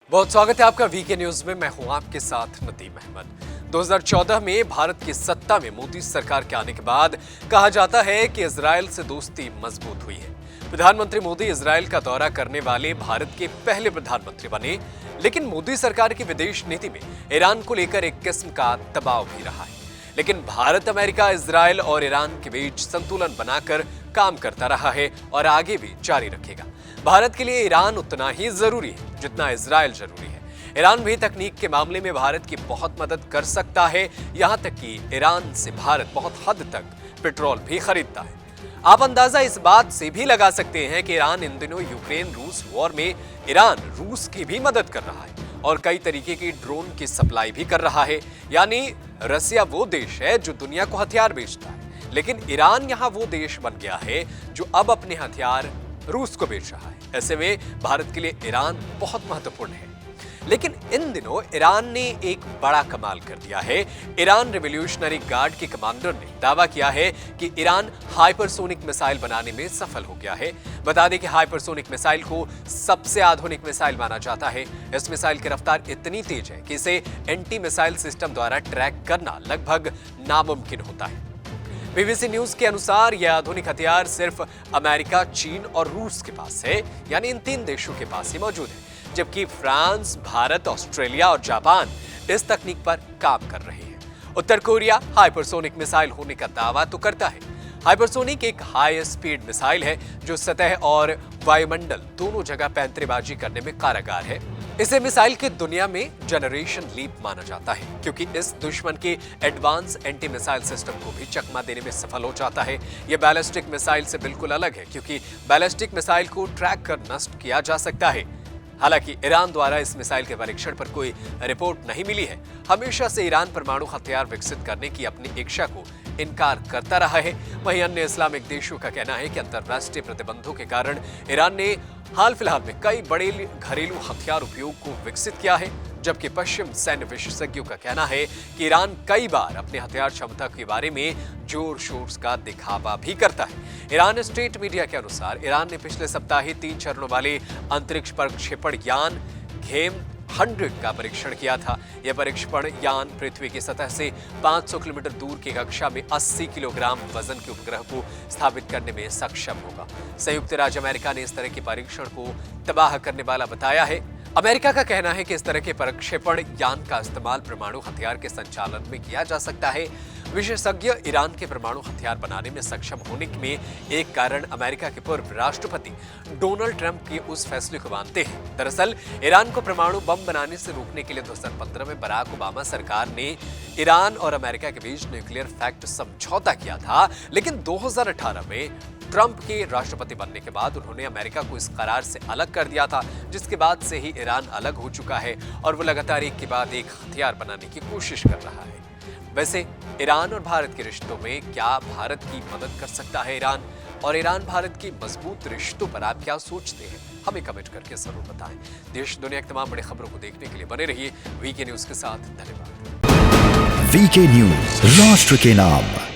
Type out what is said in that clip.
बहुत स्वागत है आपका वीके न्यूज में। मैं हूं आपके साथ नदीम अहमद। 2014 में भारत की सत्ता में मोदी सरकार के आने के बाद कहा जाता है कि इजराइल से दोस्ती मजबूत हुई है। प्रधानमंत्री मोदी इजराइल का दौरा करने वाले भारत के पहले प्रधानमंत्री बने, लेकिन मोदी सरकार की विदेश नीति में ईरान को लेकर एक किस्म का दबाव भी रहा है। लेकिन भारत, अमेरिका, इजराइल और ईरान के बीच संतुलन बनाकर काम करता रहा है और आगे भी जारी रखेगा। भारत के लिए ईरान उतना ही जरूरी है जितना इजराइल जरूरी है। ईरान भी तकनीक के मामले में भारत की बहुत मदद कर सकता है, यहां तक कि ईरान से भारत बहुत हद तक पेट्रोल भी खरीदता है। आप अंदाजा इस बात से भी लगा सकते हैं कि ईरान इन दिनों यूक्रेन रूस वॉर में ईरान रूस की भी मदद कर रहा है और कई तरीके की ड्रोन की सप्लाई भी कर रहा है। यानी रसिया वो देश है जो दुनिया को हथियार बेचता है, लेकिन ईरान यहाँ वो देश बन गया है जो अब अपने हथियार रूस को बेच रहा है। ऐसे में भारत के लिए ईरान बहुत महत्वपूर्ण है। लेकिन इन दिनों ईरान ने एक बड़ा कमाल कर दिया है। ईरान रिवॉल्यूशनरी गार्ड के कमांडर ने दावा किया है कि ईरान हाइपरसोनिक मिसाइल बनाने में सफल हो गया है। बता दें कि हाइपरसोनिक मिसाइल को सबसे आधुनिक मिसाइल माना जाता है। इस मिसाइल की रफ्तार इतनी तेज है कि इसे एंटी मिसाइल सिस्टम द्वारा ट्रैक करना लगभग नामुमकिन होता है। बीबीसी न्यूज के अनुसार यह आधुनिक हथियार सिर्फ अमेरिका, चीन और रूस के पास है, यानी इन तीन देशों के पास ही मौजूद है, जबकि फ्रांस, भारत, ऑस्ट्रेलिया और जापान इस तकनीक पर काम कर रहे हैं। उत्तर कोरिया हाइपरसोनिक मिसाइल होने का दावा तो करता है। हाइपरसोनिक एक हाई स्पीड मिसाइल है जो सतह और वायुमंडल दोनों जगह पैंतरेबाजी करने में कारगर है। इसे मिसाइल की दुनिया में जनरेशन लीप माना जाता है, क्योंकि इस दुश्मन के एडवांस एंटी मिसाइल सिस्टम को भी चकमा देने में सफल हो जाता है। यह बैलिस्टिक मिसाइल से बिल्कुल अलग है, क्योंकि बैलिस्टिक मिसाइल को ट्रैक कर नष्ट किया जा सकता है। हालांकि ईरान द्वारा इस मिसाइल के परीक्षण पर कोई रिपोर्ट नहीं मिली है। हमेशा से ईरान परमाणु हथियार विकसित करने की अपनी इच्छा को इनकार करता रहा है। वहीं अन्य इस्लामिक देशों का कहना है कि अंतर्राष्ट्रीय प्रतिबंधों के कारण ईरान ने हाल फिलहाल में कई बड़े घरेलू हथियार उपयोग को विकसित किया है, जबकि पश्चिम सैन्य विशेषज्ञों का कहना है कि ईरान कई बार अपने हथियार क्षमता के बारे में जोर शोर का दिखावा भी करता है। ईरान स्टेट मीडिया के अनुसार ईरान ने पिछले सप्ताह ही 3 चरणों वाले अंतरिक्ष प्रक्षेपण यान घेम 100 का परीक्षण किया था। यह परीक्षण यान पृथ्वी की सतह से 500 किलोमीटर दूर की कक्षा में 80 किलोग्राम वजन के उपग्रह को स्थापित करने में सक्षम होगा। संयुक्त राज्य अमेरिका ने इस तरह के परीक्षण को तबाह करने वाला बताया है। अमेरिका का कहना है कि इस तरह के प्रक्षेपण यान का इस्तेमाल परमाणु हथियार के संचालन में किया जा सकता है। विशेषज्ञ ईरान के परमाणु हथियार बनाने में सक्षम होने में एक कारण अमेरिका के पूर्व राष्ट्रपति डोनाल्ड ट्रंप के उस फैसले को मानते हैं। दरअसल ईरान को परमाणु बम बनाने से रोकने के लिए 2015 में बराक ओबामा सरकार ने ईरान और अमेरिका के बीच न्यूक्लियर फैक्ट समझौता किया था, लेकिन 2018 में ट्रंप के राष्ट्रपति बनने के बाद उन्होंने अमेरिका को इस करार से अलग कर दिया था, जिसके बाद से ही ईरान अलग हो चुका है और वो लगातार एक के बाद एक हथियार बनाने की कोशिश कर रहा है। वैसे ईरान और भारत के रिश्तों में क्या भारत की मदद कर सकता है ईरान, और ईरान भारत की मजबूत रिश्तों पर आप क्या सोचते हैं, हमें कमेंट करके जरूर बताएं। देश दुनिया की तमाम बड़ी खबरों को देखने के लिए बने रहिए वीके न्यूज के साथ। धन्यवाद। वीके न्यूज, राष्ट्र के नाम।